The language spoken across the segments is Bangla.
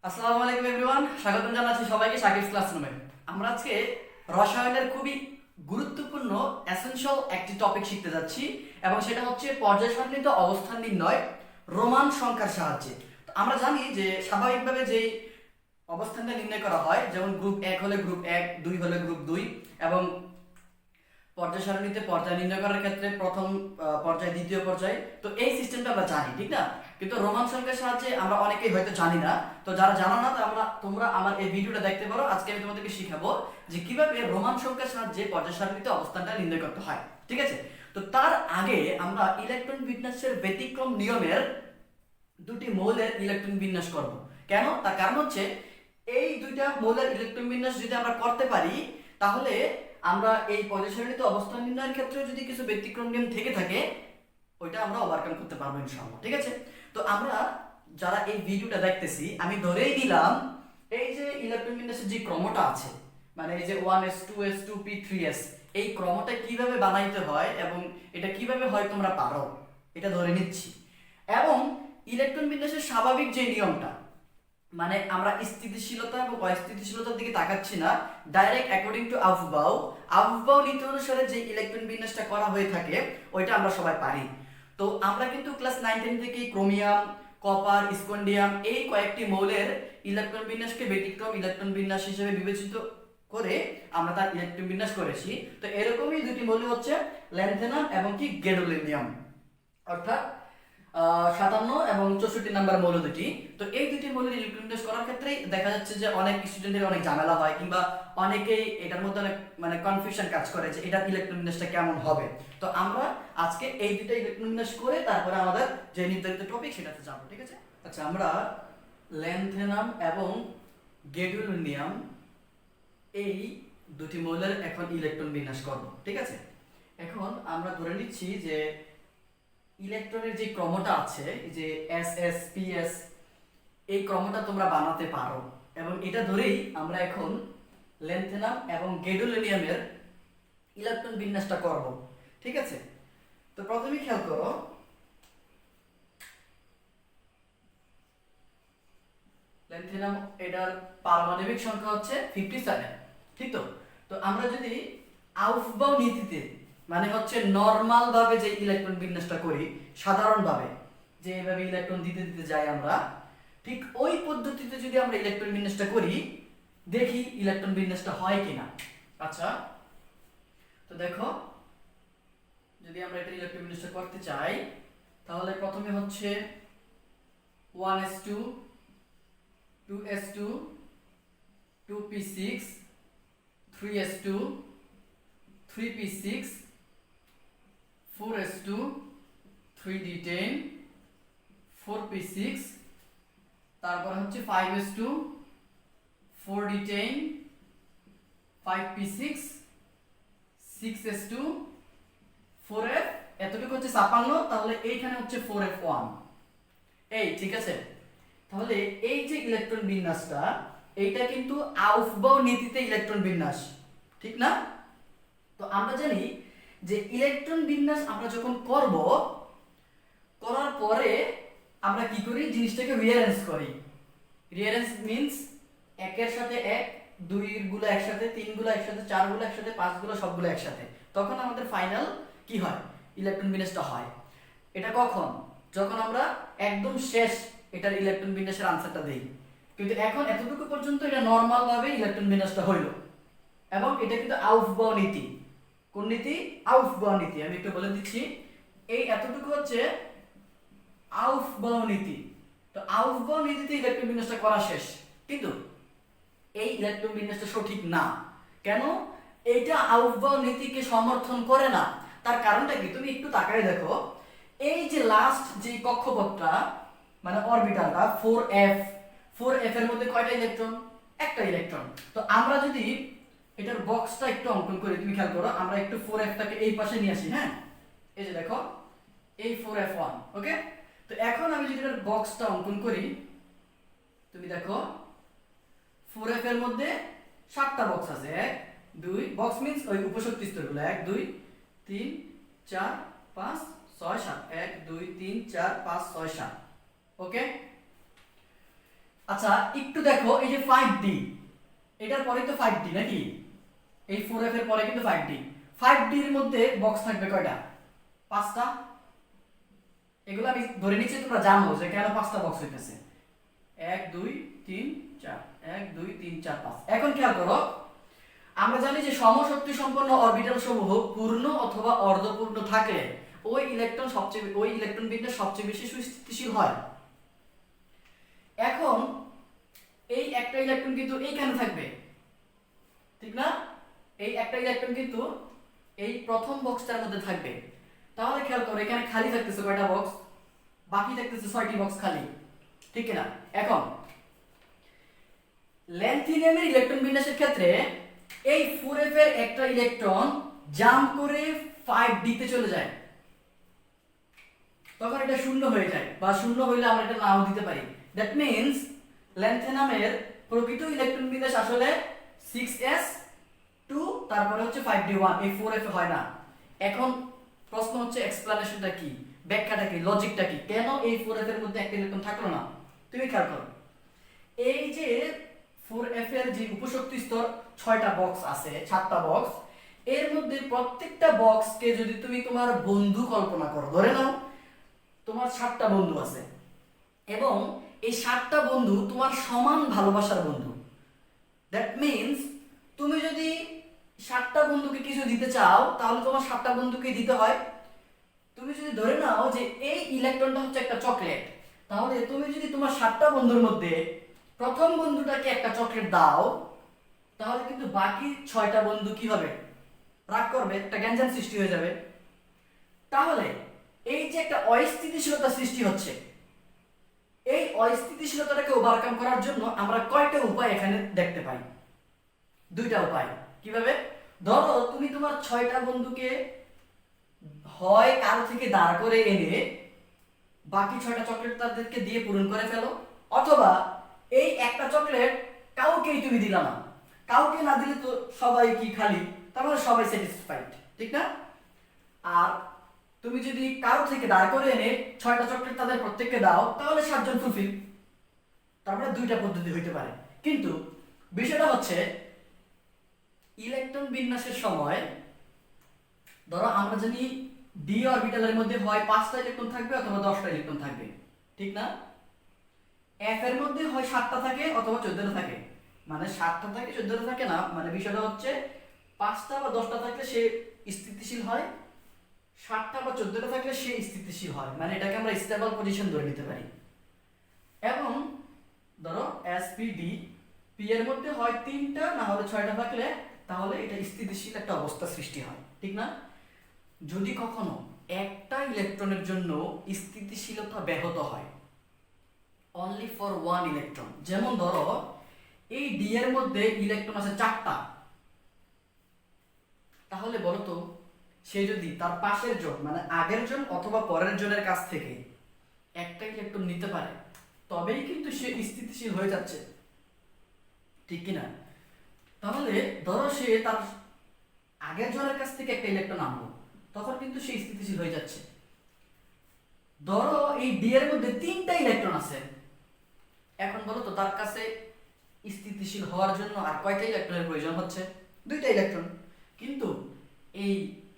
আসসালামু আলাইকুম এভরিওয়ান, স্বাগতম জানাচ্ছি সবাইকে শাকিবস ক্লাসরুমে। আমরা আজকে রসায়নের খুবই গুরুত্বপূর্ণ এসেনশিয়াল একটি টপিক শিখতে যাচ্ছি এবং সেটা হচ্ছে পর্যায় সারণীতে অবস্থান নির্ণয় রোমান সংখ্যার সাহায্যে। তো আমরা জানি যে স্বাভাবিকভাবে যেই অবস্থানটা নির্ণয় করা হয়, যেমন গ্রুপ 1 হলে গ্রুপ 1, 2 হলে গ্রুপ 2 এবং পর্যায় সারণীতে পর্যায় নির্ণয় করার ক্ষেত্রে প্রথম পর্যায়, দ্বিতীয় পর্যায়, তো এই সিস্টেমটা আমরা জানি, ঠিক না? কিন্তু রোমান সংখ্যার সাহায্যে আমরা অনেকেই হয়তো জানি না। তো যারা জানো না, তোমরা আমার এই ভিডিওটা দেখতে পারো। আজকে আমি তোমাদেরকে শিখাবো যে কিভাবে রোমান সংখ্যার সাহায্যে পর্যায় সারণীতে অবস্থানটা নির্ণয় করতে হয়, ঠিক আছে? তো তার আগে আমরা ইলেকট্রন বিন্যাসের ব্যতিক্রম নিয়মের দুটি মৌলের ইলেকট্রন বিন্যাস করব। কেন? তার কারণ হচ্ছে এই দুইটা মৌলের ইলেকট্রন বিন্যাস যদি আমরা করতে পারি, তাহলে আমরা এই পর্যায় সারণীতে অবস্থান নির্ণয়ের ক্ষেত্রে যদি কিছু ব্যতিক্রম নিয়ম থেকে থাকে, ওইটা আমরা ওভারকাম করতে পারবো ইনশাআল্লাহ, ঠিক আছে? তো আমরা যারা এই ভিডিওটা দেখতেছি, আমি ধরেই নিলাম এই যে ইলেকট্রন বিন্যাসের যে ক্রমটা আছে, মানে এই যে 1s 2s 2p 3s, এই ক্রমটা কিভাবে বানাইতে হয় এবং এটা কিভাবে হয় তোমরা পারো, এটা ধরে নিচ্ছি। এবং ইলেকট্রন বিন্যাসের স্বাভাবিক যে নিয়মটা, মানে আমরা স্থিতিশীলতা এবং অস্থিতিশীলতার দিকে তাকাচ্ছি না, ডাইরেক্ট অ্যাকর্ডিং টু আফবাউ নীতি অনুসারে যে ইলেকট্রন বিন্যাসটা করা হয়ে থাকে, ওইটা আমরা সবাই পারি। তো আমরা কিন্তু ক্লাস 9-10 থেকে ক্রোমিয়াম, কপার, স্কন্ডিয়াম এই কয়েকটি মৌলের ইলেকট্রন বিন্যাসকে ব্যতিক্রম ইলেকট্রন বিন্যাস হিসেবে বিবেচিত করে আমরা তার ইলেকট্রন বিন্যাস করেছি। তো এরকমই দুটি মৌল হচ্ছে ল্যান্থেনাম এবং কি গ্যাডোলিনিয়াম, অর্থাৎ 57 এবং 64 নাম্বার মৌল দুটি। তো এই দুটি মৌলের ইলেকট্রন বিন্যাস করার ক্ষেত্রে দেখা যাচ্ছে যে অনেক স্টুডেন্টের অনেক ঝামেলা হয়, কিংবা অনেকেই এটার মধ্যে অনেক কনফিউশন কাজ করে যে এটার ইলেকট্রন বিন্যাসটা কেমন হবে। তো আমরা আজকে এই দুটো ইলেকট্রন বিন্যাস করে তারপরে আমাদের যে নির্ধারিত টপিক সেটাতে যাব, ঠিক আছে? আচ্ছা, আমরা ল্যান্থেনাম এবং গ্যাডোলিনিয়াম এই দুটি মৌলের এখন ইলেকট্রন বিন্যাস করব, ঠিক আছে? এখন আমরা ধরে নিচ্ছি যে ইলেকট্রনের যে ক্রমটা আছে, এই যে এস এস পি এস, এই ক্রমটা তোমরা বানাতে পারো এবং এটা ধরেই আমরা এখন ল্যান্থেনাম এবং গ্যাডোলিনিয়ামের ইলেকট্রন বিন্যাসটা করব, ঠিক আছে? তো প্রথমে খেয়াল করো, ল্যান্থেনাম এটার পারমাণবিক সংখ্যা হচ্ছে 57, ঠিক তো? তো আমরা যদি আউফবাউ নীতিতে, মানে হচ্ছে নরমাল ভাবে যে ইলেকট্রন বিন্যাসটা করি, সাধারণ ভাবে যে এইভাবে ইলেকট্রন দিতে দিতে যাই আমরা, ঠিক ওই পদ্ধতিতে যদি আমরা ইলেকট্রন বিন্যাসটা করি, দেখি ইলেকট্রন বিন্যাসটা হয় কিনা। আচ্ছা, তো দেখো, যদি আমরা এটা ইলেকট্রন বিন্যাসটা করতে চাই, তাহলে প্রথমে হচ্ছে 1s2 2s2 2p6 3s2 3p6 4s2 3d10 4p6, তারপর হচ্ছে 5s2 4d10 5p6 6s2 4f, এতটুকু হচ্ছে 56। তাহলে এইখানে হচ্ছে 4f1, এই ঠিক আছে? তাহলে এই যে ইলেকট্রন বিন্যাসটা, এইটা কিন্তু আউফবাউ নীতিতে ইলেকট্রন বিন্যাস, ঠিক না? তো আমরা জানি যে ইলেকট্রন বিন্যাস আমরা যখন করব, করার পরে আমরা কি করি, জিনিসটাকে রিঅ্যারেঞ্জ করি। রিঅ্যারেঞ্জ মিন্স একের সাথে এক, দুই গুলো একসাথে, তিন গুলো একসাথে, চার গুলো একসাথে, পাঁচ গুলো সবগুলো একসাথে, তখন আমাদের ফাইনাল কি হয়, ইলেকট্রন বিন্যাসটা হয়। এটা কখন? যখন আমরা একদম শেষ এটার ইলেকট্রন বিন্যাসের আনসারটা দেই। কিন্তু এখন এতটুকু পর্যন্ত এটা নরমাল ভাবে ইলেকট্রন বিন্যাসটা হইলো এবং এটা কিন্তু আউফবাউ নীতি। কোন নীতি? আউফবাউ নীতি। আমি একটু বলে দিচ্ছি, এই এতটুকু হচ্ছে আউফবাউ নীতি। তো আউফবাউ নীতিতে ইলেকট্রন বিন্যাসটা করা শেষ, কিন্তু এই ইলেকট্রন বিন্যাসটা সঠিক না। কেন? এইটা আউফবাউ নীতিকে সমর্থন করে না। তার কারণটা কি? তুমি একটু তাকায় দেখো, এই যে লাস্ট যে কক্ষপথটা, মানে অরবিটালটা 4f, 4f এর মধ্যে কয়টা ইলেকট্রন? একটা ইলেকট্রন। তো আমরা যদি এটার বক্সটা একটু অঙ্কন করি, তুমি খেয়াল করো, আমরা একটু 4f টাকে এই পাশে নিয়ে আসি, হ্যাঁ? এই যে দেখো, এই 4f1, ওকে? তো এখন আমি যদি এটার বক্সটা অঙ্কন করি, তুমি দেখো 4f এর মধ্যে 7টা বক্স আছে। 1 2, বক্স মিন্স ওই উপশক্তি স্তরগুলো, 1 2 3 4 5 6 7, 1 2 3 4 5 6 7, ওকে? আচ্ছা একটু দেখো এই যে 5d, এটার পরে তো 5d নাকি, এই 4f এর পরে কিন্তু 5d, 5d এর মধ্যে বক্স থাকবে কয়টা? 5টা। এগুলো আমি ধরে নিচ্ছি তোমরা জানো যে কেন 5টা বক্স হইতেছে। 1 2 3 4, 1 2 3 4 5। এখন খেয়াল করো, আমরা জানি যে সমশক্তি সম্পন্ন অরবিটাল সমূহ পূর্ণ অথবা অর্ধপূর্ণ থাকলে ওই ইলেকট্রন বিন্যাস সবচেয়ে বেশি সুস্থিতিশীল হয়। এখন এই একটা ইলেকট্রন কিন্তু এইখানে থাকবে, ঠিক না? এই একটা ইলেকট্রন কিন্তু এই প্রথম বক্সটার মধ্যে থাকবে। তাহলে খেয়াল করো এখানে খালি থাকতেছে কয়টা বক্স? বাকি থাকতেছে 6টি বক্স খালি, ঠিক না? এখন ল্যান্থিনিয়ামের ইলেকট্রন বিন্যাসের ক্ষেত্রে এই 4f এর একটা ইলেকট্রন জাম্প করে 5d তে চলে যায়, তখন এটা শূন্য হয়ে যায়, বা শূন্য হইলে আমরা এটা নাও দিতে পারি। দ্যাট মিন্স ল্যান্থিনামের প্রকৃত ইলেকট্রন বিন্যাস আসলে 6s2 তারপরে হচ্ছে 5d1, এই 4f হয় না। এখন প্রশ্ন হচ্ছে এক্সপ্লানেশনটা কি, ব্যাখ্যাটা কি, লজিকটা কি, কেন এই 4f এর মধ্যে একটা ইলেকট্রন থাকলো না? তুমি খেয়াল করো, এই যে 4f এর যে উপশক্তি স্তর 6টা বক্স আছে, 7টা বক্স, এর মধ্যে প্রত্যেকটা বক্সকে যদি তুমি তোমার বন্ধু কল্পনা করো, ধরে নাও তোমার 7টা বন্ধু আছে এবং এই 7টা বন্ধু তোমার সমান ভালোবাসার বন্ধু। দ্যাট মিন্স তুমি যদি 7টা বন্ধুকে কিছু দিতে চাও তাহলে তোমার 7টা বন্ধুকে দিতে হয়। তুমি যদি ধরে নাও যে এই ইলেকট্রনটা হচ্ছে একটা চকলেট, তাহলে তুমি যদি তোমার 7টা বন্ধুর মধ্যে প্রথম বন্ধুটাকে একটা চকলেট দাও, তাহলে কিন্তু বাকি 6টা বন্ধু কি হবে? রাগ করবে, একটা গ্যাঞ্জাম সৃষ্টি হয়ে যাবে। তাহলে এই যে একটা অস্থিতিশীলতা সৃষ্টি হচ্ছে, এই অস্থিতিশীলতাটাকে ওভারকাম করার জন্য আমরা কয়টা উপায় এখানে দেখতে পাই? 2টা উপায়। কিভাবে? ধরো তুমি তোমার 6টা বন্ধুকে হয় কারো থেকে দাঁড় করে এনে বাকি 6টা চকলেট তাদেরকে দিয়ে পূরণ করে ফেলো, অথবা এই একটা চকলেট কাউকেই তুমি দিলা না, কাউকে না দিলে তো সবাই কি খালি, তার মানে সবাই স্যাটিসফাইড, ঠিক না? আর তুমি যদি কারো থেকে দাঁড় করে এনে 6টা চকলেট তাদের প্রত্যেককে দাও, তাহলে 7জন ফুলফিল। তারপরে 2টা পদ্ধতি হইতে পারে। কিন্তু বিষয়টা হচ্ছে ইলেকট্রন বিন্যাসের সময় ধরো আমরা জানি ডি অরবিটালের মধ্যে হয় 5টা ইলেকট্রন থাকবে অথবা 10টা ইলেকট্রন থাকবে, ঠিক না? এফ এর মধ্যে হয় 7টা থাকে অথবা 14টা থাকে। মানে 7টা থাকে 14টা থাকে না, মানে বিষয়টা হচ্ছে 5টা বা 10টা থাকলে সে স্থিতিশীল হয়, 7টা বা 14টা থাকলে সে স্থিতিশীল হয়, মানে এটাকে আমরা স্টেবল পজিশন ধরে নিতে পারি। এবং ধরো এসপিডি পি এর মধ্যে হয় 3টা না হলে 6টা থাকলে তাহলে এটা স্থিতিশীল একটা অবস্থা সৃষ্টি হয়, ঠিক না? যদি কখনো একটা ইলেকট্রনের জন্য স্থিতিশীলতা ব্যাহত হয়, অনলি ফর ওয়ান ইলেকট্রন, যেমন ধরো এই ডি এর মধ্যে ইলেকট্রন আছে 4টা, তাহলে বলো তো সে যদি তার পাশের জন মানে আগের জন অথবা পরের জনের কাছ থেকে একটা ইলেকট্রন নিতে পারে, তবেই কিন্তু সে স্থিতিশীল হয়ে যাচ্ছে, ঠিক কিনা? তাহলে ধরো সে তার আগের জনের কাছ থেকে একটা ইলেকট্রন আনলো, তখন কিন্তু সে স্থিতিশীল হয়ে যাচ্ছে। ধরো এই ডি এর মধ্যে 3টা ইলেকট্রন আছে, এখন বলো তো তার কাছে স্থিতিশীল হওয়ার জন্য আর কয়টা ইলেকট্রনের প্রয়োজন হচ্ছে? 2টা ইলেকট্রন। কিন্তু এই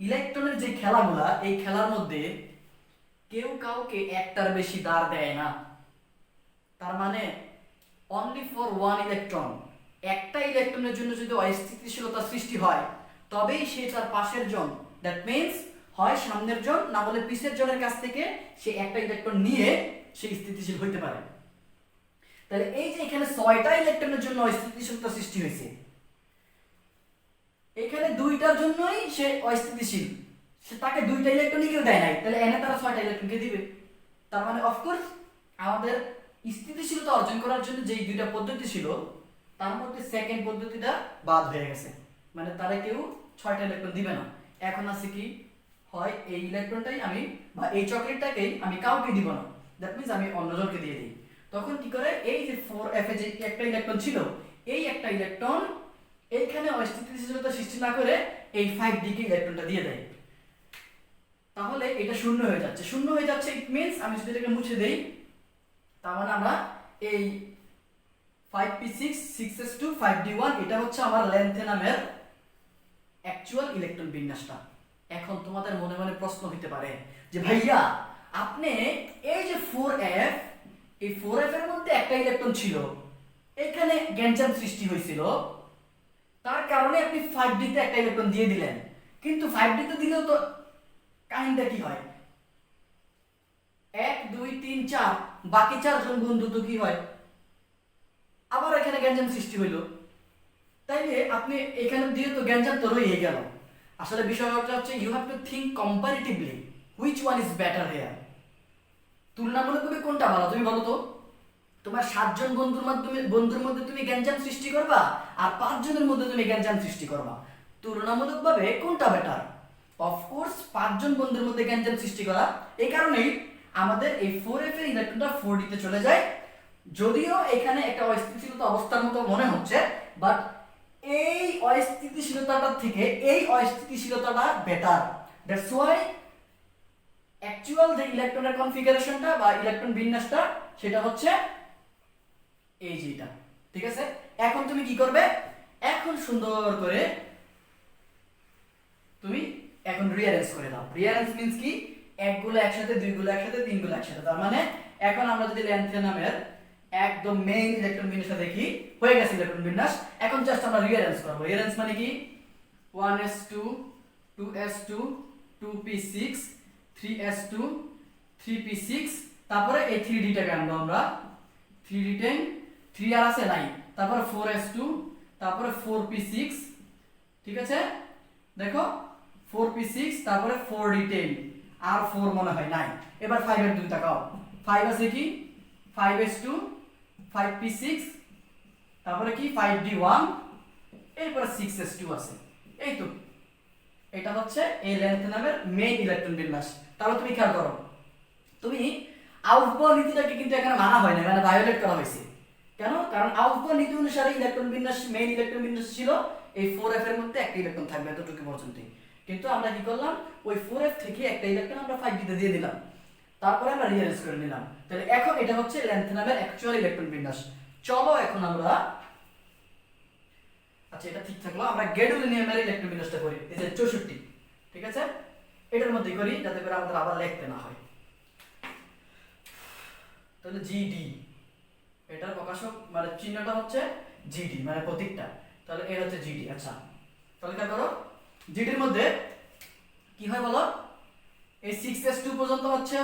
ইলেকট্রনের যে খেলাগুলা, এই খেলার মধ্যে কেউ কাউকে একটার বেশি দাঁড় দেয় না। তার মানে অনলি ফর ওয়ান ইলেকট্রন, একটা ইলেকট্রনের জন্য যদি অস্থিতিশীলতা সৃষ্টি হয় তবেই সে তার পাশের জন, দ্যাট মিন্স হয় সামনের জন না হলে পিছের জনের কাছ থেকে সে একটা ইলেকট্রন নিয়ে সে স্থিতিশীল হইতে পারে। তাহলে এই যে এখানে 6টা ইলেকট্রনের জন্য অস্থিতিশীলতা সৃষ্টি হয়েছে, এখানে 2টার জন্যই সে অস্থিতিশীল, সে তাকে 2টা ইলেকট্রনই কেউ দেয় নাই, তাহলে এনে তারা 6টা ইলেকট্রনকে দিবে। তার মানে অফকোর্স আমাদের স্থিতিশীলতা অর্জন করার জন্য যেই 2টা পদ্ধতি ছিল তার মধ্যে সেকেন্ড পদ্ধতিটা বাদ হয়ে গেছে, মানে তারা কেউ 6টা ইলেকট্রন দিবে না। এখন আছে কি, হয় এই ইলেকট্রনটাই আমি বা এই চকলেটটাকেই আমি কাউকে দিব না, দ্যাট মিন্স আমি অন্যজনকে দিয়ে দিই। তখন কি করে, এই যে 4f এ যে একটা ইলেকট্রন ছিল, এই একটা ইলেকট্রন এইখানে অস্থিতিশীলতা সৃষ্টি না করে এই 5d কে ইলেকট্রনটা দিয়ে দেয়, তাহলে এটা শূন্য হয়ে যাচ্ছে। শূন্য হয়ে যাচ্ছে ইট মিন্স আমি যদি এটাকে মুছে দেই, তার মানে আমরা এই 5p6 6s2 5d1 এটা হচ্ছে আমার ল্যান্থেনামের অ্যাকচুয়াল ইলেকট্রন বিন্যাসটা। এখন তোমাদের মনে মনে প্রশ্ন হতে পারে যে ভাইয়া আপনি এই যে 4f, এই 4f এর মধ্যে একটা ইলেকট্রন ছিল, এখানে গ্যাঞ্জাম সৃষ্টি হয়েছিল, তার কারণে আপনি 5d তে একটা ইলেকট্রন দিয়ে দিলেন, কিন্তু 5d তে দিলেও তো কাহিনীটা কি হয়, 1 2 3 4 বাকি 4 জন বন্ধু তো কি হয়, আবার এখানে গ্যাঞ্জাম সৃষ্টি হইলো, তাইলে আপনি এখানে দিয়ে তো গ্যাঞ্জাম তো রয়ে গেল। আসলে বিষয়টা হচ্ছে you have to think comparatively which one is better here. তুলনামূলকভাবে কোনটা ভালো তুমি বলো তো? তোমার 7 জন বন্ধুর মধ্যে তুমি গ্যাঞ্জাম সৃষ্টি করবা আর 5 জনের মধ্যে তুমি গ্যাঞ্জাম সৃষ্টি করবা, তুলনামূলকভাবে কোনটা বেটার? অফকোর্স 5 জন বন্ধুর মধ্যে গ্যাঞ্জাম সৃষ্টি করা। এই কারণেই আমাদের এই 4f এর ইলেকট্রনটা 4d তে চলে যায়। যদিও এখানে একটা অস্থিতিশীলতা অবস্থার মতো মনে হচ্ছে, বাট এই অস্থিতিশীলতাটার থেকে এই অস্থিতিশীলতাটা বেটার। দ্যাটস ওয়াই অ্যাকচুয়াল যে ইলেকট্রনের কনফিগারেশনটা বা ইলেকট্রন বিন্যাসটা সেটা হচ্ছে এই যেটা। ঠিক আছে, এখন তুমি কি করবে? এখন সুন্দর করে তুমি এখন রিঅ্যারেঞ্জ করে দাও। রিঅ্যারেঞ্জ মিন্স কি? একগুলো একসাথে, দুইগুলো একসাথে, তিনগুলো একসাথে। তার মানে এখন আমরা যদি ল্যান্থেনামের একদম মেইন ইলেকট্রন বিন্যাসটা দেখি, হয়ে গেছে ইলেকট্রন বিন্যাস। এখন জাস্ট আমরা রিঅ্যারেঞ্জ করব। রিঅ্যারেঞ্জ মানে কি? 1s2 2s2 2p6 3s2 3p6, তারপরে এই 3d-টাকে আনবো আমরা, 3d10 3 আর আছে নাই, তারপরে 4s2, তারপরে 4p6। ঠিক আছে, দেখো 4p6, তারপরে 4d10 আর 4 মনে হয় নাই। এবার 5 এর 2 তাকাও, 5 আছে কি? 5s2 5p6, তারপরে কি 5d1, এরপরে 6s2 আছে। এই তো এটা হচ্ছে এই ল্যান্থেনামের মেইন ইলেকট্রন বিন্যাস। তাহলে তুমি খেয়াল করো, তুমি আউফবাউ নীতিটাকে কিন্তু এখানে মানা হয় না, মানে ভায়োলেট করা হয়েছে। কেন? কারণ আউফবাউ নীতি অনুসারে ইলেকট্রন বিন্যাস, মেইন ইলেকট্রন বিন্যাস ছিল এই 4f এর মধ্যে একটা ইলেকট্রন থাকবে এতটুকু পর্যন্ত। কিন্তু আমরা কি করলাম? ওই 4f থেকে একটা ইলেকট্রন আমরা 5d তে দিয়ে দিলাম, তারপরে আমরা রিঅ্যারেঞ্জ করে নিলাম। তাহলে এখন এটা হচ্ছে ল্যান্থেনামের অ্যাকচুয়াল ইলেকট্রন বিন্যাস। চলো এখন আমরা, আচ্ছা এটা ঠিক থাকলো, আমরা গ্যাডোলিনিয়ামের ইলেকট্রন বিন্যাসটা করি। এই যে 64, ঠিক আছে, এটার মধ্যে করি যাতে করে আমাদের আবার লিখতে না হয়। তাহলে জিডি, এটার প্রকাশক মানে চিহ্নটা হচ্ছে জিডি, মানে প্রতীকটা। তাহলে এর হচ্ছে জিডি। আচ্ছা তাহলে কি করো, জিডির মধ্যে কি হয় বলো? এই 6s2 পর্যন্ত হচ্ছে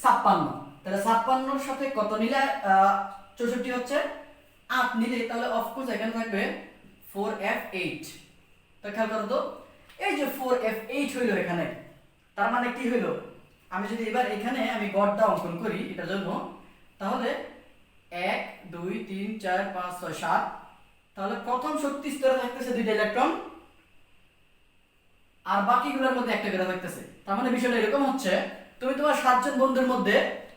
56। তাহলে 56 এর সাথে কত নিলে 64 হচ্ছে 8 নিলে, তাহলে অফকোর্স এখানে থাকবে 4f8। তো খেয়াল করো তো, এই যে 4f8 হইলো এখানে, তার মানে কি হইলো? আমি যদি এবার এখানে আমি গড়টা অঙ্কন করি এটার জন্য, তাহলে 1 2 3 4 5 6 7, তাহলে প্রথম শক্তি স্তরে থাকতেছে 2টা ইলেকট্রন আর বাকিগুলোর মধ্যে একটা করে থাকতেছে। তার মানে বিষয়টা এরকম হচ্ছে, তুমি তোমার 7 জন বন্ধুর মধ্যে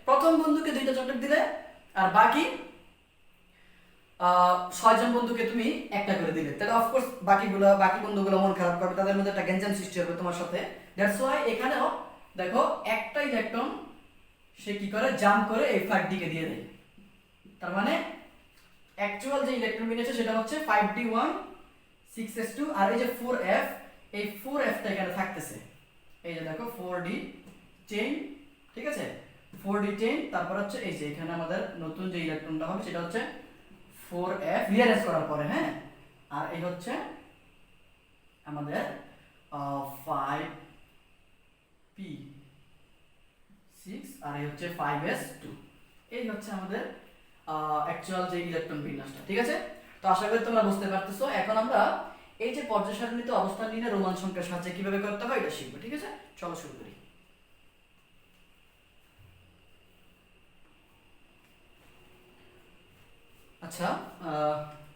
প্রথম বন্ধুকে 2টা চকলেট দিলে আর বাকি 6 জন বন্ধুকে তুমি একটা করে দিলে। তাহলে অফকোর্স বাকি বন্ধুগুলো মন খারাপ করবে, তাদের মধ্যে একটা গ্যাঞ্জাম সৃষ্টি হবে তোমার সাথে। দ্যাটস ওয়াই এখানেও দেখো একটা ইলেকট্রন সে কি করে, জাম্প করে এই 5d কে দিয়ে দেয়। তার মানে অ্যাকচুয়াল যে ইলেকট্রন বিন্যাস সেটা হচ্ছে 5d1 6s2, আর এই যে 4f, এই 4f টা এখানে থাকতেছে। এই যে দেখো 4d10, ঠিক আছে, 4d10, তারপর হচ্ছে এই যে এখানে আমাদের নতুন যে ইলেকট্রনটা হবে সেটা হচ্ছে 4f রিঅ্যারেঞ্জ করার পরে, হ্যাঁ। আর এই হচ্ছে আমাদের 5p6, আর এই হচ্ছে 5s2। এই হচ্ছে আমাদের অ্যাকচুয়াল যে ইলেকট্রন বিন্যাসটা। ঠিক আছে, তো আশা করি তোমরা বুঝতে পারতেছো। এখন আমরা এই যে পর্যায় সারণীতে অবস্থান নিয়ে রোমান সংখ্যার সাহায্যে কিভাবে করতে হয় এটা শিখবো। ঠিক আছে, চলো শুরু করি। আচ্ছা,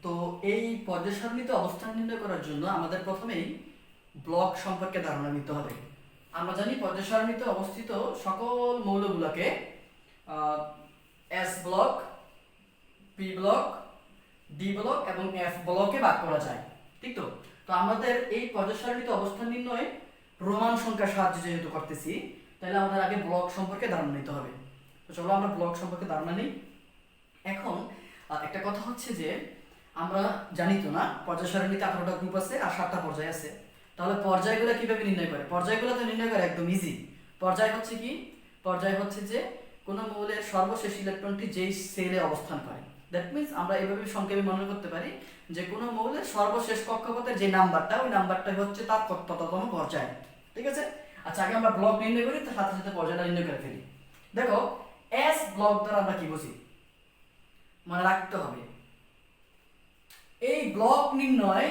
তো এই পর্যায় সারণীতে অবস্থান নির্ণয় করার জন্য আমাদের প্রথমেই ব্লক সম্পর্কে ধারণা নিতে হবে। আমরা জানি পর্যায় সারণীতে অবস্থিত সকল মৌলগুলোকে S block, P block, D block এবং এফ ব্লকে ভাগ করা যায়। ঠিক তো? তো আমাদের এই পর্যায় সারণীতে অবস্থান নির্ণয় রোমান সংখ্যার সাহায্যে যেহেতু করতেছি, তাহলে আমাদের আগে ব্লক সম্পর্কে ধারণা নিতে হবে। তো চলো আমরা ব্লক সম্পর্কে ধারণা নিই। এখন একটা কথা হচ্ছে যে আমরা জানি তো না পর্যায় সারণীতে 18টা গ্রুপ আছে আর 7টা পর্যায় আছে। তাহলে পর্যায়গুলো কিভাবে নির্ণয় করে? পর্যায়গুলো তো নির্ণয় করে একদম ইজি। পর্যায় হচ্ছে কি? পর্যায় হচ্ছে যে কোন মৌলের সর্বশেষ ইলেকট্রনটি যেই সেলে অবস্থান করে। দ্যাট মিন্স আমরা এইভাবে সংক্ষেপে মনে করতে পারি যে কোনো মৌলের সর্বশেষ কক্ষপথের যে নাম্বারটা, ওই নাম্বারটাই হচ্ছে তার কততম পর্যায়। ঠিক আছে? আচ্ছা, আগে আমরা ব্লক নির্ণয় করি, তার সাথে সাথে পর্যায়টা নির্ণয় করে ফেলি। দেখো, এস ব্লক দ্বারা আমরা কি বুঝি মনে রাখতে হবে। এই ব্লক নির্ণয়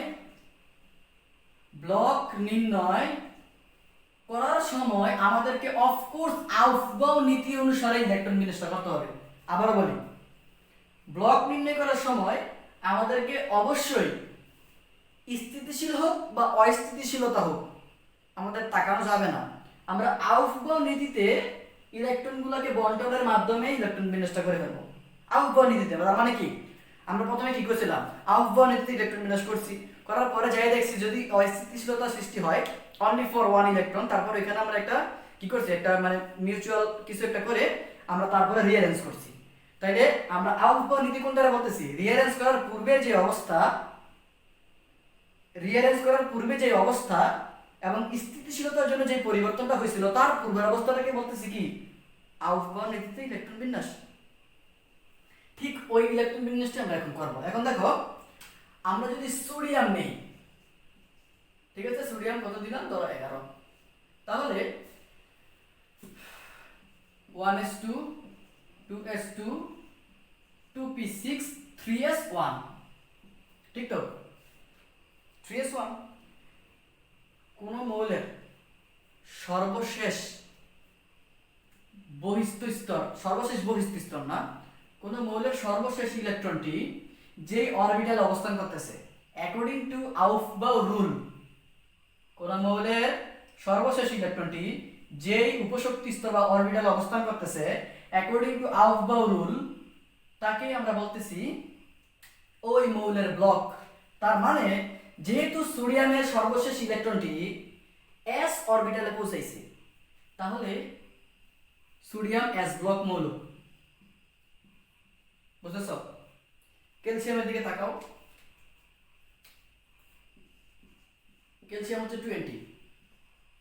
করার সময় আমাদেরকে অফকোর্স আউফবাউ নীতি অনুসারে ইলেকট্রন বিন্যাসটা করতে হবে। আবার বলি, ব্লক নির্ণয় করার সময় আমাদেরকে অবশ্যই স্থিতিশীল হোক বা অস্থিতিশীলতা হোক আমাদের তাকানো যাবে না। আমরা আউফবাউ নীতিতে ইলেকট্রনগুলোকে বন্টনের মাধ্যমে ইলেকট্রন বিন্যাসটা করে ফেলবো। আউফবাউ নীতিতে মানে কি? আমরা প্রথমে কি করছিলাম? আউফবাউ নীতিতে ইলেকট্রন বিন্যাস করছি, করার পরে যাই দেখছি যদি অস্থিতিশীলতা সৃষ্টি হয় অনলি ফর ওয়ান ইলেকট্রন, তারপর এখানে আমরা একটা কি করছি, একটা মানে মিউচুয়াল কিছু একটা করে আমরা তারপরে রিঅ্যারেঞ্জ করছি। তাইলে আমরা আউফবাউ নীতি কোন দ্বারা বলতেছি? রিঅ্যারেঞ্জ করার পূর্বে যে অবস্থা এবং স্থিতিশীলতার জন্য যে পরিবর্তনটা হয়েছিল তার পূর্বের অবস্থাটাকে বলতেছি কি? আউফবাউ নীতিতে ইলেকট্রন বিন্যাস। ঠিক ওই ইলেকট্রন বিন্যাসটা আমরা এখন করব। এখন দেখো, আমরা যদি সোডিয়াম নেই, ঠিক আছে, সোডিয়াম কত দিলাম? ধরো 11। তাহলে 1s2 2s2 2p6 3s1, ঠিক তো? 3s1 কোন মৌলের সর্বশেষ বহিস্থ স্তর না, কোন মৌলের সর্বশেষ ইলেকট্রনটি যেই অরবিটালে অবস্থান করতেছে অ্যাকর্ডিং টু আউফবাউ রুল, কোন মৌলের সর্বশেষ ইলেকট্রনটি যেই উপশক্তি স্তর বা অরবিটালে অবস্থান করতেছে অ্যাকর্ডিং টু আউফবাউ রুল, তাকে আমরা বলতেছি ওই মৌলের ব্লক। তার মানে যেহেতু সোডিয়ামের সর্বশেষ ইলেকট্রনটি এস অরবিটালে পৌঁছাইছে, তাহলে সোডিয়াম এস ব্লক মৌল। বুঝতেছ? ক্যালসিয়ামের দিকে তাকাও, ক্যালসিয়াম হচ্ছে 20।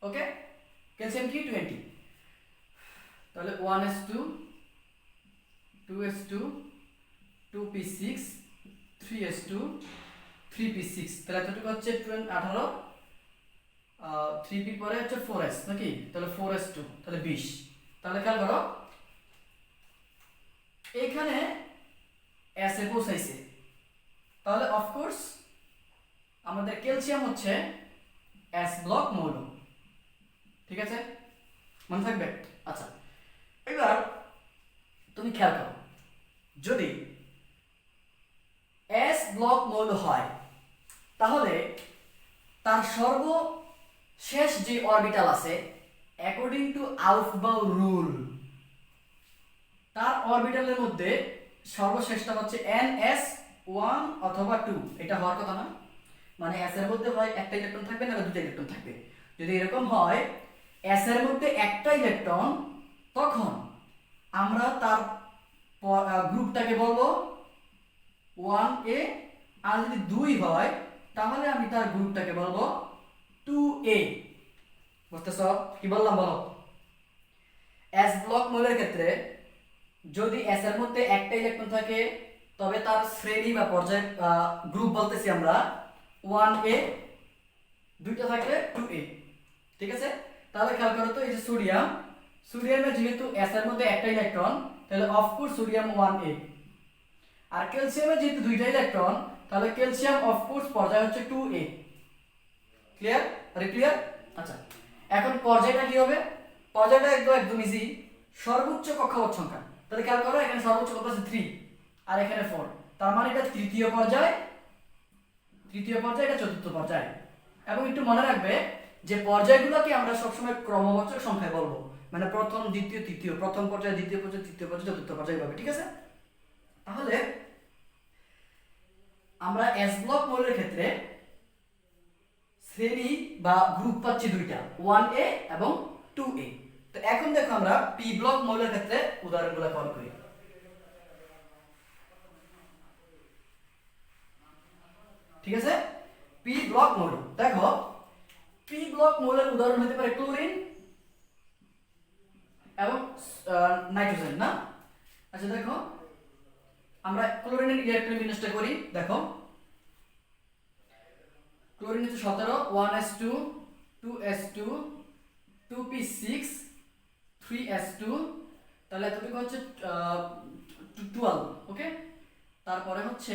ওকে, ক্যালসিয়াম কি 20। তাহলে 1s2 2s2 2p6 3s2 3p6, তাহলে এতটুকু হচ্ছে 18, 3p পরে হচ্ছে 4s নাকি? তাহলে 4s2, তাহলে 20। তাহলে খেয়াল করো, এইখানে এস এ পৌঁছাইছে, তাহলে অফকোর্স আমাদের ক্যালসিয়াম হচ্ছে এস ব্লক মৌল। ঠিক আছে, মনে থাকবে? আচ্ছা, এবার তুমি খেয়াল করো, যদি এস ব্লক মৌল হয় তাহলে তার সর্বশেষ যে অরবিটাল আছে অ্যাকর্ডিং টু আউফবাউ রুল, তার অরবিটালের মধ্যে সর্বশেষটা হচ্ছে ns1 অথবা 2। এটা হওয়ার কথা না, মানে s এর মধ্যে হয় একটা ইলেকট্রন থাকবে না দুটো ইলেকট্রন থাকবে। যদি এরকম হয় s এর মধ্যে একটা ইলেকট্রন, তখন আমরা তার গ্রুপটাকে বলবো 1a, আর যদি 2 হয় তাহলে আমি তার গ্রুপটাকে বলবো 2a। বুঝতেছো কি বললাম? বলো। s ব্লক মৌলের ক্ষেত্রে যদি s এর মধ্যে একটা ইলেকট্রন থাকে তবে তার শ্রেণী বা পর্যায় গ্রুপ বলতেছি আমরা 1a, দুইটা থাকলে 2a। ঠিক আছে, তাহলে খেয়াল করো তো, এই যে সোডিয়ামের যেহেতু s এর মধ্যে একটা ইলেকট্রন, তাহলে অফকোর্স সোডিয়াম 1a। আর ক্যালসিয়ামের যেহেতু দুইটা ইলেকট্রন, তাহলে ক্যালসিয়াম অফকোর্স পর্যায় হচ্ছে 2a। ক্লিয়ার? আরে ক্লিয়ার? আচ্ছা, এখন পর্যায়টা কি হবে? পর্যায়টা একদম ইজি, সর্বোচ্চ কক্ষপথ সংখ্যা। তাহলে খেয়াল করো, এখানে সর্বোচ্চ কত আছে? 3, আর এখানে 4। তার মানে এটা তৃতীয় পর্যায়, এটা চতুর্থ পর্যায়। এবং একটু মনে রাখবে যে পর্যায়গুলোকে আমরা সবসময় ক্রমবাচক সংখ্যায় বলবো, মানে প্রথম, দ্বিতীয়, তৃতীয়, প্রথম পর্যায়, দ্বিতীয় পর্যায়, তৃতীয় পর্যায়, চতুর্থ পর্যায় হবে। ঠিক আছে, তাহলে আমরা এস ব্লক মৌলের ক্ষেত্রে শ্রেণী বা গ্রুপ পাচ্ছি দুইটা, 1a এবং 2a। তো এখন দেখো আমরা পি ব্লক মৌলের ক্ষেত্রে উদাহরণগুলো কল করি। ঠিক আছে, পি ব্লক মৌল। দেখো পি ব্লক মৌলের উদাহরণ হতে পারে ক্লোরিন এবং নাইট্রোজেন না। আচ্ছা দেখো আমরা ক্লোরিনের ইলেকট্রন বিন্যাসটা করি। দেখো ক্লোরিন হচ্ছে 17 1s2 2s2 2p6 3s2, তাহলে এতটুকু হচ্ছে 12। ওকে, তারপরে হচ্ছে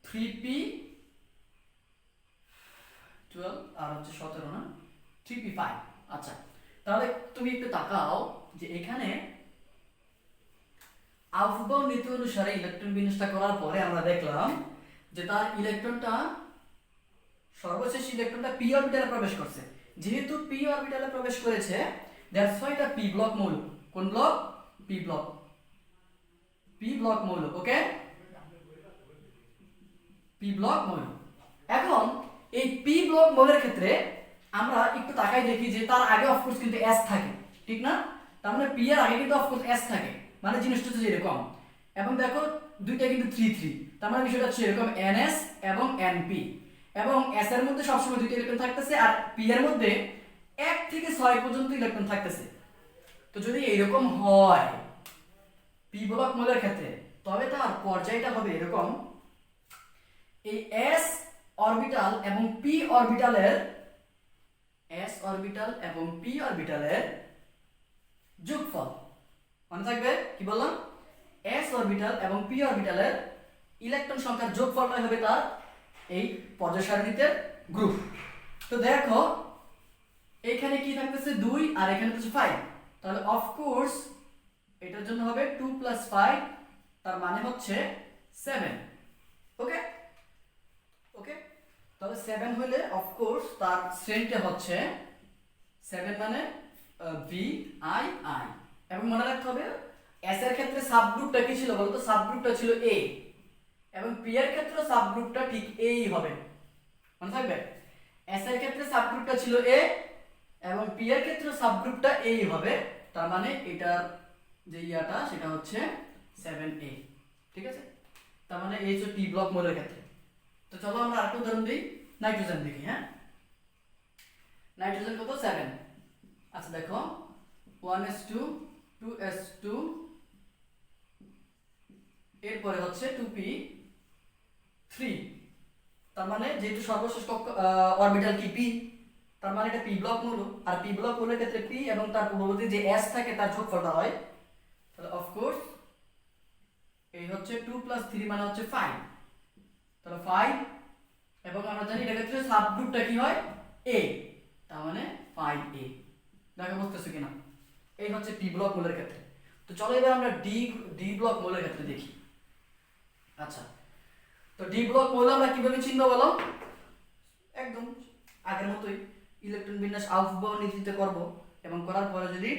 3p12 আর হচ্ছে 17 না 3p5। আচ্ছা তাহলে তুমি একটু তাকাও যে এখানে আউফবাউ নীতি অনুসারে ইলেকট্রন বিন্যাসটা করার পরে আমরা দেখলাম যে তার ইলেকট্রনটা সর্বশেষ ইলেকট্রনটা পি অরবিটালে প্রবেশ করছে। যেহেতু পি অরবিটালে প্রবেশ করেছে দ্যাটস হোয়াই এটা পি ব্লক মৌল। কোন block? P block, P block মৌল। ওকে, পি ব্লক মৌল। এখন এই পি ব্লক মৌলের ক্ষেত্রে আমরা একটু তাকাই দেখি যে তার আগে অফকোর্স কিন্তু এস থাকে, ঠিক না? তার মানে পি এর আগে কিন্তু অফকোর্স এস থাকে, মানে জিনিসটা হচ্ছে এরকম। এবং দেখো দুইটা কিন্তু 3 তার মানে বিষয়টা হচ্ছে এরকম এনএস এবং এনপি, এবং এস এর মধ্যে সবসময় দুইটা ইলেকট্রন থাকতেছে আর পি এর মধ্যে 1 থেকে 6 পর্যন্ত ইলেকট্রন থাকতেছে। তো যদি এরকম হয় পি ব্লক মৌলের ক্ষেত্রে, তবে তার পর্যায়টা হবে এরকম, এই এস অরবিটাল এবং পি অরবিটালের এস অরবিটাল এবং পি অরবিটালের যোগফল। মনে থাকবে কি বললাম? এস অরবিটাল এবং পি অরবিটালের ইলেকট্রন সংখ্যার যোগফলটাই হবে তার এই পর্যায় সারণীতে গ্রুপ। তো দেখো এইখানে কি থাকতেছে 2 আর এখানে হচ্ছে 5, তাহলে অফকোর্স এটার জন্য হবে 2 + 5, তার মানে হচ্ছে 7। ওকে ওকে, তাহলে 7 হলে অফকোর্স তার শ্রেণীটা হচ্ছে 7 মানে ভি আই আই। এবং মনে রাখতে হবে এস এর ক্ষেত্রে সাবগ্রুপটা কি ছিল বলতো? সাবগ্রুপটা ছিল এ, এবং পি এর ক্ষেত্রে সাবগ্রুপটা ঠিক এই হবে। মনে থাকবে এস এর ক্ষেত্রে সাবগ্রুপটা ছিল এ এবং পি এর ক্ষেত্রে সাবগ্রুপটা এই হবে, তার মানে এটার যে ইয়াটা সেটা হচ্ছে 7a। ঠিক আছে, তার মানে এই হচ্ছে পি ব্লক মৌলের ক্ষেত্রে। তো চলো আমরা আরেকটা উদাহরণ দিই, নাইট্রোজেন দেখি। হ্যাঁ, নাইট্রোজেন কত? 7। আচ্ছা দেখো 1s2 2s2, এরপরে হচ্ছে 2p3, তার মানে যেহেতু সর্বশেষ অরবিটাল কি পি, তার মানে এটা পি ব্লক মৌল। আর পি ব্লক মৌলের ক্ষেত্রে পি এবং তার পূর্ববর্তী যে এস থাকে তার যোগফলটা হয়। তাহলে অফকোর্স এই হচ্ছে 2 + 3 মানে হচ্ছে 5, তাহলে 5, এবং আমরা জানি এটার ক্ষেত্রে সাবগ্রুপটা কি হয়? এ, তার মানে 5a। দেখো বুঝতেছো কিনা? এই হচ্ছে পি ব্লক মৌলের ক্ষেত্রে। তো চলো এবার আমরা ডি ব্লক মৌলের ক্ষেত্রে দেখি। আচ্ছা, তো ডি ব্লক মৌল আমরা কিভাবে চিনব বলো? একদম আগের মতোই ইলেকট্রন বিন্যাস আউফবাউ নীতিতে করব, এবং করার পরে যদি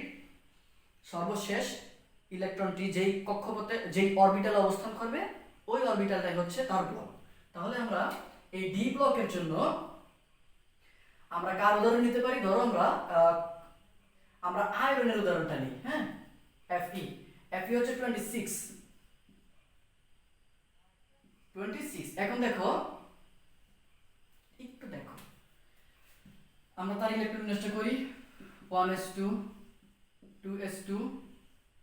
সর্বশেষ ইলেকট্রনটি যেই কক্ষপথে যেই অরবিটালে অবস্থান করবে ওই অরবিটালটাই হচ্ছে তার ব্লক। তাহলে আমরা এই ডি ব্লকের জন্য আমরা কার উদাহরণ নিতে পারি? ধরো আমরা আয়রনের উদাহরণটা নিই। হ্যাঁ, Fe হচ্ছে 26। এখন দেখো একটু দেখো, আমরা তার ইলেকট্রন বিন্যাসটা করি 1s2 2s2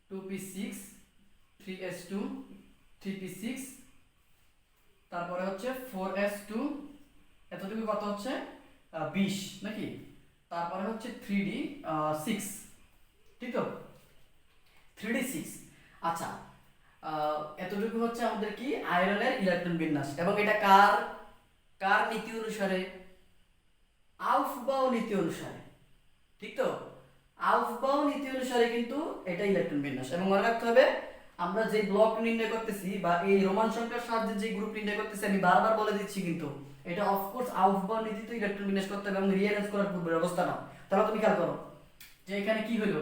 2p6 3s2 3p6, তারপরে হচ্ছে 4s2, এতটুকু কত হচ্ছে 20 নাকি? তারপরে হচ্ছে 3d6, ঠিক তো? 3d6। আচ্ছা, এতটুকু হচ্ছে আমাদের কি আয়রনের ইলেকট্রন বিন্যাস, এবং এটা কার নীতি অনুসারে? আউফবাউ নীতি অনুসারে, ঠিক তো? আউফবাউ নীতি অনুসারে কিন্তু এটা ইলেকট্রন বিন্যাস। এবং মনে রাখতে হবে আমরা যে ব্লক নির্ণয় করতেছি বা এই রোমান সংখ্যার সাহায্যে যে গ্রুপ নির্ণয় করতেছি, আমি বারবার বলে দিচ্ছি কিন্তু এটা অফকোর্স আউফবাউ নীতিতে ইলেকট্রন বিন্যাস করতে হবে এবং রিঅ্যারেঞ্জ করার পূর্বের অবস্থা না। তাহলে তুমি খেয়াল করো যে এখানে কি হলো,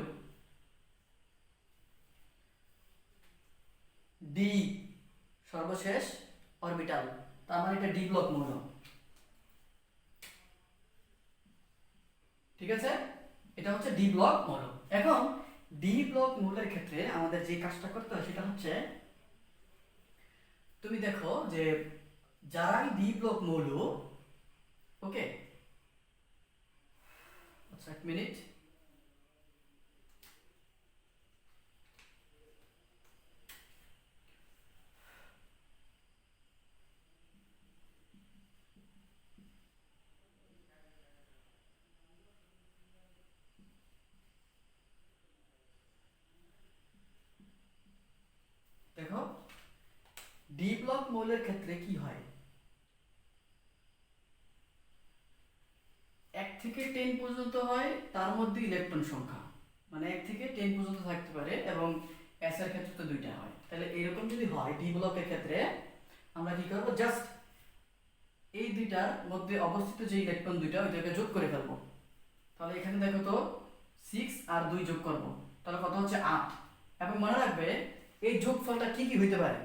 ডি সর্বশেষ অরবিটাল, তার মানে এটা ডি ব্লক মৌল। ঠিক আছে, এটা হচ্ছে ডি ব্লক মৌল। এখন ডি ব্লক মৌলের ক্ষেত্রে আমাদের যে কাজটা করতে হয় সেটা হচ্ছে, তুমি দেখো যে যারাই ডি ব্লক মৌল, ওকে, আচ্ছা এক মিনিট, দেখো ডি ব্লক মৌলের ক্ষেত্রে কি হয়, 1 থেকে 10 পর্যন্ত হয়, তার মধ্যে ইলেকট্রন সংখ্যা মানে 1 থেকে 10 পর্যন্ত থাকতে পারে, এবং এস এর ক্ষেত্রে তো 2টা হয়। তাহলে এরকম যদি হয় ডি ব্লকের ক্ষেত্রে আমরা কি করব, জাস্ট এই দুইটার মধ্যে অবস্থিত যে ইলেকট্রন দুইটা ওইটাকে যোগ করে ফেলবো। তাহলে এখানে দেখো তো 6 আর 2 যোগ করব, তাহলে কত হচ্ছে 8। এবং মনে রাখবে এই যোগফলটা কি কি হইতে পারে,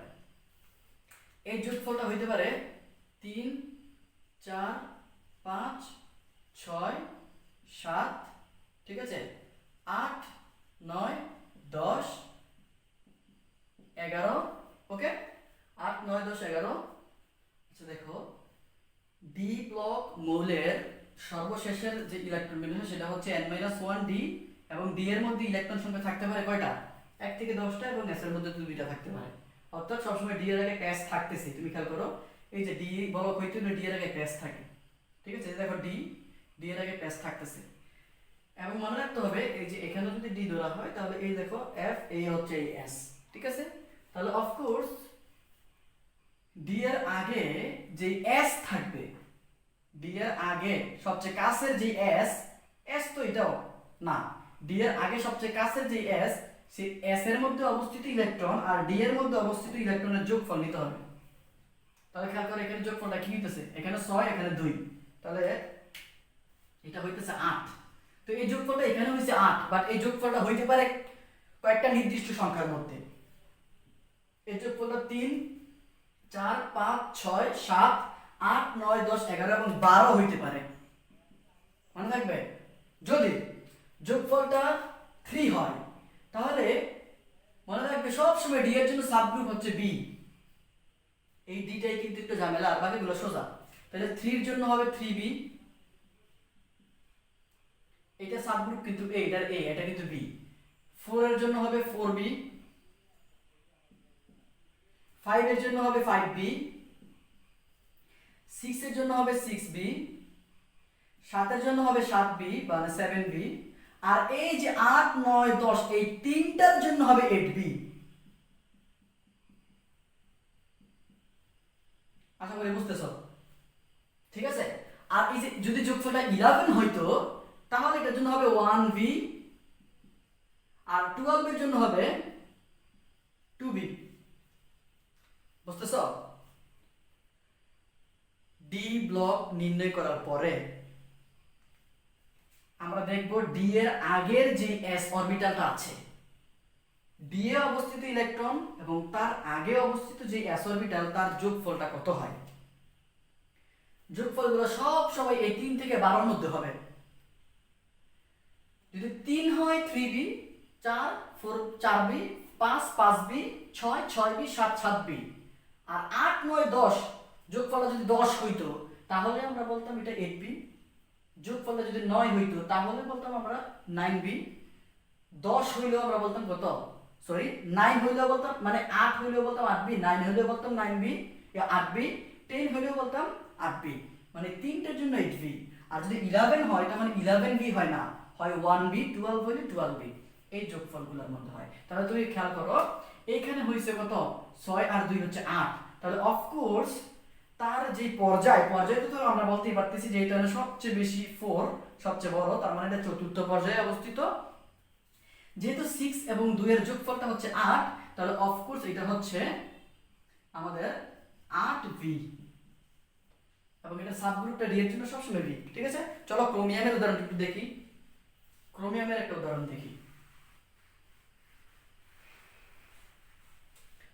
এই যোগফলটা হইতে পারে 3 4 5 6 7, ঠিক আছে, 8 9 10 11, ওকে, 8 9 10 11। আচ্ছা দেখো ডি ব্লক মৌলের সর্বশেষের যে ইলেকট্রন বিন্যাস সেটা হচ্ছে n-1 ডি, এবং ডি এর মধ্যে ইলেকট্রন সংখ্যা থাকতে পারে কয়টা, 1 থেকে 10টা, এবং এস এর মধ্যে 2টা থাকতে পারে। অর্থাৎ সবসময় ডি এর আগে একটা এস থাকতেছে, তুমি খেয়াল করো এই যে ডি ব্লক হইতে হলে ডি এর আগে একটা এস থাকে, ঠিক আছে, দেখো ডি এর আগে একটা এস থাকতেছে। এবং মনে রাখতে হবে এই যে এখানে যদি ডি ধরা হয় তাহলে এই দেখো এফ, এই হচ্ছে এই এস, ঠিক আছে। তাহলে অফকোর্স ডি এর আগে যে এস থাকবে, ডি এর আগে সবচেয়ে কাছের যে এস, এস তো এটাও না, ডি এর আগে সবচেয়ে কাছের যে এস, সেই এস এর মধ্যে অবস্থিত ইলেকট্রন আর ডি এর মধ্যে অবস্থিত ইলেকট্রনের যোগফল নিতে হবে। তাহলে খেয়াল করো এখানে যোগফলটা কি হইতেছে, এখানে 6 এখানে 2, তাহলে এটা হইতেছে 8। তো এই যোগফলটা এখানে হইছে 8, বাট এই যোগফলটা হইতে পারে কয়েকটা নির্দিষ্ট সংখ্যার মধ্যে। এই যোগফলটা 3 4 5 6 7 8 9 10 11 এবং 12 হইতে পারে, মনে থাকবে। যদি যোগফলটা 3 হয় তাহলে মনে রাখবে সবসময় ডি এর জন্য সাবগ্রুপ হচ্ছে বি, এই ডিটাই কিন্তু একটু ঝামেলা, আর বাকিগুলো সোজা। তাহলে 3 এর জন্য হবে 3b, এটা সাবগ্রুপ কিন্তু এ, এটার এ, এটা কিন্তু বি। 4 এর জন্য হবে 4b, 5 এর জন্য হবে 5b, 6 এর জন্য হবে 6b, 7 এর জন্য হবে 7b মানে 7b, আর এই যে 8 9 10 এই তিনটার জন্য হবে 8b। আশা করি বুঝতেছো, ঠিক আছে। আর এই যে যদি যোগফলটা 11 হইতো তাহলে এটার জন্য হবে 1b, আর 12 এর জন্য হবে 2b, বুঝতেছো। ডি ব্লক নির্ণয় করার পরে আমরা দেখব ডি এর আগের যে এস অরবিটালটা আছে, ডি এ অবস্থিত ইলেকট্রন এবং তার আগে অবস্থিত যে এস অরবিটাল, তার যোগফলটা কত হয়। যোগফলগুলো সব সময় এই 3 থেকে 12 মধ্যে হবে। যদি 3 হয় 3b, 4 4b, 5 5b, 6 6b, 7 7b, আর 8 9 10 যোগফলটা যদি 10 হইতো তাহলে আমরা বলতাম এটা 8b, যোগফলটা যদি 9 হইতো তাহলে বলতাম আমরা 9b, 10 হইলেও আমরা বলতাম কত, সরি 9 হইলেও বলতাম মানে 8 হইলেও বলতাম 8b, 9 হইলেও বলতাম 9b, 8b, 10 হইলেও বলতাম 8b, মানে তিনটার জন্য 8b। আর যদি 11 হয় তার মানে 11b হয় না, হয় 1b, 12 হইলে 12b, এই যোগফলগুলোর মধ্যে হয়। তাহলে তুমি খেয়াল করো এইখানে হইছে কত, 6 আর 2 হচ্ছে 8। তাহলে অফকোর্স তার যে পর্যায় তো আমরা বলতেই পারতেছি যে এটা সবচেয়ে বেশি 4, সবচেয়ে বড়, তার মানে এটা চতুর্থ পর্যায়ে অবস্থিত। যেহেতু 6 এবং 2 এর যোগফলটা হচ্ছে 8, তাহলে অফকোর্স এটা হচ্ছে আমাদের 8b, এবং এটা সাবগ্রুপটা ডি এর জন্য সবসময় বি, ঠিক আছে। চলো ক্রোমিয়ামের উদাহরণ একটু দেখি, ক্রোমিয়ামের একটা উদাহরণ দেখি।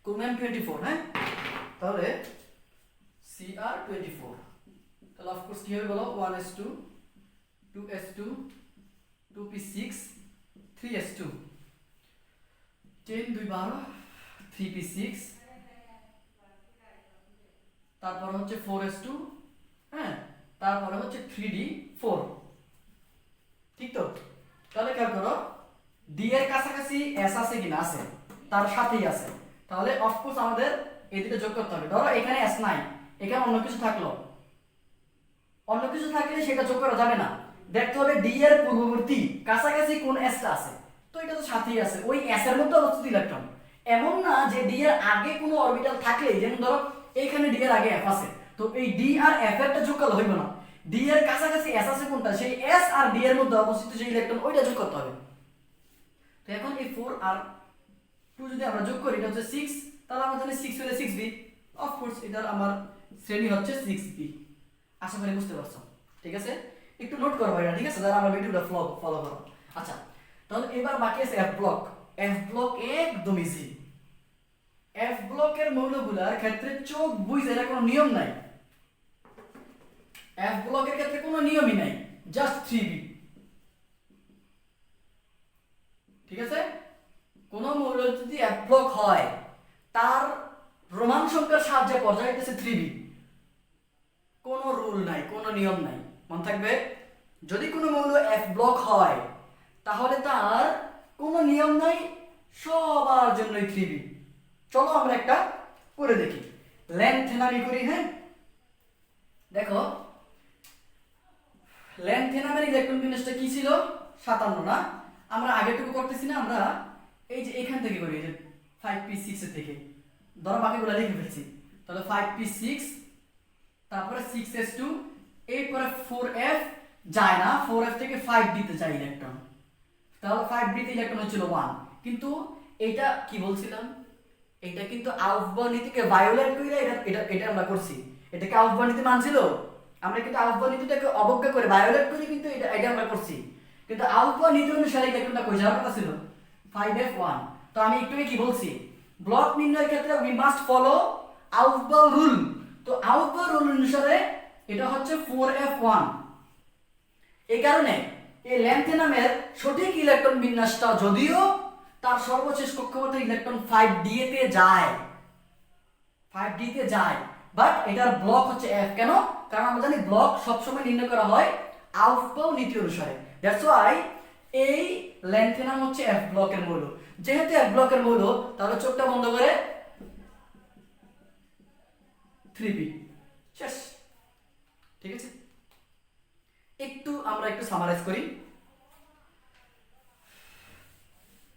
ক্রোমিয়াম 24, হ্যাঁ, তাহলে Cr24, তাহলে অফকোর্স কি হবে বলো, 1s2 2s2 2p6 3s2, 10 2 12 3p6 তারপরে হচ্ছে 4s2, হ্যাঁ, তারপরে হচ্ছে 3d4। ঠিক তো? তাহলে খেয়াল করো ডি এর কাছাকাছি এস আছে কিনা, আছে, তার সাথেই আছে, তাহলে অফকোর্স আমাদের এই দুটো যোগ করতে হবে। ধরো এখানে এস নাই, এখানে অন্য কিছু থাকলো, অন্য কিছু থাকলে সেটা যোগ করা যাবে না, দেখতে হবে ডি এর পূর্ববর্তী কাছাকাছি কোন এসটা আছে, তো এটা তো সাথেই আছে, ওই এস এর মধ্যে অবস্থিত ইলেকট্রন। এমন না যে ডি এর আগে কোনো অরবিটাল থাকলে, যেমন ধরো এইখানে ডি এর আগে এফ আছে, তো এই ডি আর এফ এরটা যোগ করলে হইব না, ডি এর কাছাকাছি এস আছে কোনটা, সেই এস আর ডি এর মধ্যে অবস্থিত যে ইলেকট্রন ওইটা যোগ করতে হবে। তো এখন এই 4 আর 2 যদি আমরা যোগ করি, এটা হচ্ছে 6, তাহলে আমরা জানি 6 হলে 6b, অফ কোর্স এটার আমার শ্রেণী হচ্ছে 6b। আশা করি বুঝতে পারছো, ঠিক আছে? একটু নোট করো এটা, ঠিক আছে, যারা আমার ভিডিওটা ফলো করো। আচ্ছা, তাহলে এবার বাকি আছে এফ ব্লক। এফ ব্লক একদম ইজি। এফ ব্লকের মৌলগুলোর ক্ষেত্রে চোখ বুঝে, এর কোনো নিয়ম নাই। এফ ব্লকের ক্ষেত্রে কোনো নিয়মই নাই, জাস্ট 3b। ঠিক আছে? কোন মৌল যদি এফ ব্লক হয়, তার রোমান সংখ্যার সাহায্যে পর্যায় হইতেছে 3b। কোনো রুল নাই, কোনো নিয়ম নাই, মনে থাকবে। যদি কোনো মৌল এফ ব্লক হয়, তাহলে তার কোনো নিয়ম নাই, সবার জন্যই 3b। চলো আমরা একটা করে দেখি, ল্যান্থেনামি করি। হ্যাঁ, দেখো ল্যান্থেনামের ইলেকট্রন বিন্যাসটা কি ছিল? 57 না? আমরা আগেটুকু করতেছি না, আমরা এই যে এখান থেকে করি, এই যে 5p6 এর থেকে, ধরো বাকিগুলো লিখে ফেলছি, তাহলে 5p6, তারপরে 6s2, এরপরে 4f যায় না, 4f থেকে 5d তে যায় ইলেকট্রন, তাহলে 5d তে ইলেকট্রন হচ্ছিল 1। কিন্তু এটা কি বলছিলাম, এটা কিন্তু আউফবাউ নীতিকে ভায়োলেট করে এটা আমরা করছি। এটাকে আউফবাউ নীতি মানছিল, আমরা কিন্তু আউফবাউ নীতিটাকে অবজ্ঞা করে ভায়োলেট করে কিন্তু এটা আমরা করছি। কিন্তু আউফবাউ নীতি অনুসারে ইলেকট্রনটা কই যাওয়ার কথা ছিল? 5f1। তো আমি একটু কি বলছি, ব্লক নির্ণয়ের ক্ষেত্রে we must follow Aufbau rule. তো আউফবাউ রুল অনুসারে এটা হচ্ছে 4f1। এই কারণে এই ল্যান্থেনামের সঠিক ইলেকট্রন বিন্যাসটা, যদিও তার সর্বশেষ কক্ষপথে ইলেকট্রন 5d তে যায়, 5d তে যায়, বাট এটার ব্লক হচ্ছে f। কেন? কারণ আমরা জানি ব্লক সবসময় নির্ণয় করা হয় আউফবাউ নীতি অনুসারে। দ্যাটস ওয়াই এই ল্যান্থেনাম হচ্ছে f ব্লকের মৌল। যেহেতু f ব্লকের মৌল, তাহলে চোখটা বন্ধ করে 3b শেষ। ঠিক আছে, আমরা একটু সামারাইজ করি।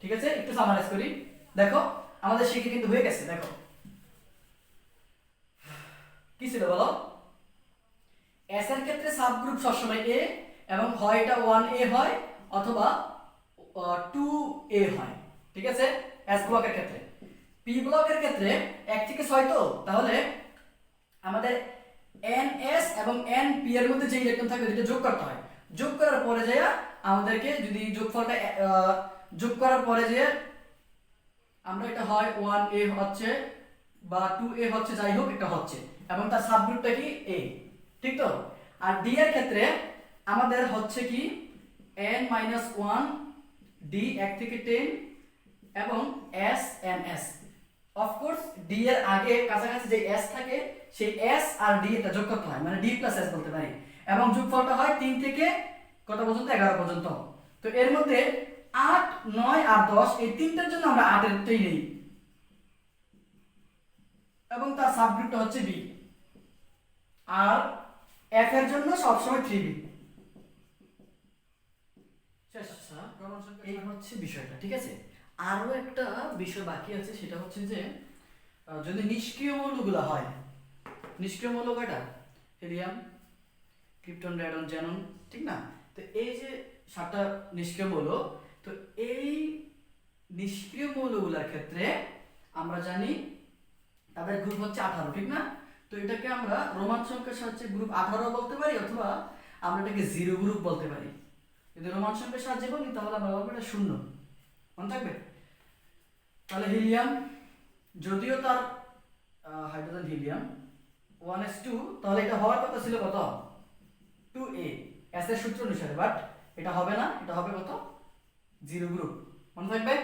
ঠিক আছে, একটু সামারাইজ করি। দেখো আমাদের শিখে কিন্তু হয়ে গেছে। দেখো কি ছিল বলো? এস এর ক্ষেত্রে সাবগ্রুপ সবসময় এ, এবং হয় এটা 1a হয় অথবা 2a হয়। ঠিক আছে, এস ব্লকের ক্ষেত্রে। পি ব্লকের ক্ষেত্রে 1 থেকে 6, তো তাহলে আমাদের NS এবং NP এর মধ্যে যে ইলেকট্রন থাকে যেটা যোগ করতে হয়, যোগ করার পরে যায় আমাদেরকে, যদি যোগফলটা যোগ করার পরে যে আমরা এটা হয় 1a হচ্ছে বা 2a হচ্ছে, যাই হোক এটা হচ্ছে, এবং তার সাবগ্রুপটা কি a। ঠিক তো? আর ডি এর ক্ষেত্রে আমাদের হচ্ছে কি n-1 d 1 থেকে 10 এবং s ns। Of course D এর আগে কাছাকাছি যে s থাকে, সেই s আর d এটা যোগ করতে হয়, মানে d + s বলতে পারি, এবং যোগফলটা হয় 3 থেকে কত পর্যন্ত? 11 পর্যন্ত। তো এর মধ্যে 8, 9 আর 10, এই তিনটার জন্য আমরা 8 এরটাই নেই, এবং তার সাবগ্রুপটা হচ্ছে b। আর f এর জন্য সবসময় 3b। এই হচ্ছে বিষয়টা। ঠিক আছে, আরো একটা বিষয় বাকি আছে, সেটা হচ্ছে যে যদি নিষ্ক্রিয় মৌলগুলো হয়, নিষ্ক্রিয় মৌল কয়টা? হিলিয়াম, ক্রিপ্টন, রেডন, জ্যানন, ঠিক না? তো এই যে 7টা নিষ্ক্রিয় মৌল, তো এই নিষ্ক্রিয় মৌলগুলোর ক্ষেত্রে আমরা জানি তাদের গ্রুপ হচ্ছে 18, ঠিক না? তো এটাকে আমরা রোমান সংখ্যার সাহায্যে গ্রুপ 18 বলতে পারি, অথবা আমরা এটাকে 0 গ্রুপ বলতে পারি। যদি রোমান সংখ্যার সাহায্যে বলি তাহলে আমরা বলবো এটা 0। মনে থাকবে? তাহলে হিলিয়াম, যদিও তার হাইড্রোজেন হিলিয়াম 1s2, তাহলে এটা হওয়ার কথা ছিল কত? 2a s এর সূত্র অনুসারে, বাট এটা হবে না, এটা হবে কত? 0 গ্রুপ। মনে থাকবে?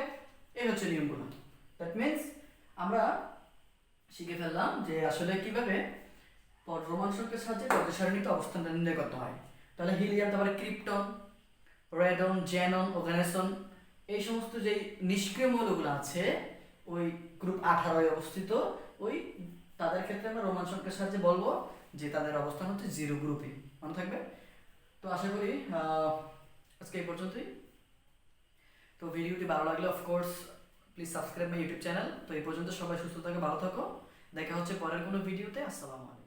এই হচ্ছে নিয়মগুলো। দ্যাট মিন্স আমরা শিখে ফেললাম যে আসলে কিভাবে রোমান সংখ্যার সাহায্যে পর্যায় সারণীতে অবস্থানটা নির্ণয় করতে হয়। তাহলে হিলিয়াম, তারপরে ক্রিপ্টন, রেডন, জেনন, অর্গানেসন, এই সমস্ত যে নিষ্ক্রিয় মৌলগুলো আছে ওই গ্রুপ 18 অবস্থিত, ওই তাদের ক্ষেত্রে আমরা রোমান সংখ্যার সাহায্যে বলবো যে তাদের অবস্থান হচ্ছে 0 গ্রুপে। মনে থাকবে? তো আশা করি আজকে এই পর্যন্তই। তো ভিডিওটি ভালো লাগলে of course please subscribe my YouTube channel. তো এই পর্যন্ত সবাই সুস্থ থাকো, ভালো থাকো, দেখা হচ্ছে পরের কোনো ভিডিওতে। আসসালামু আলাইকুম।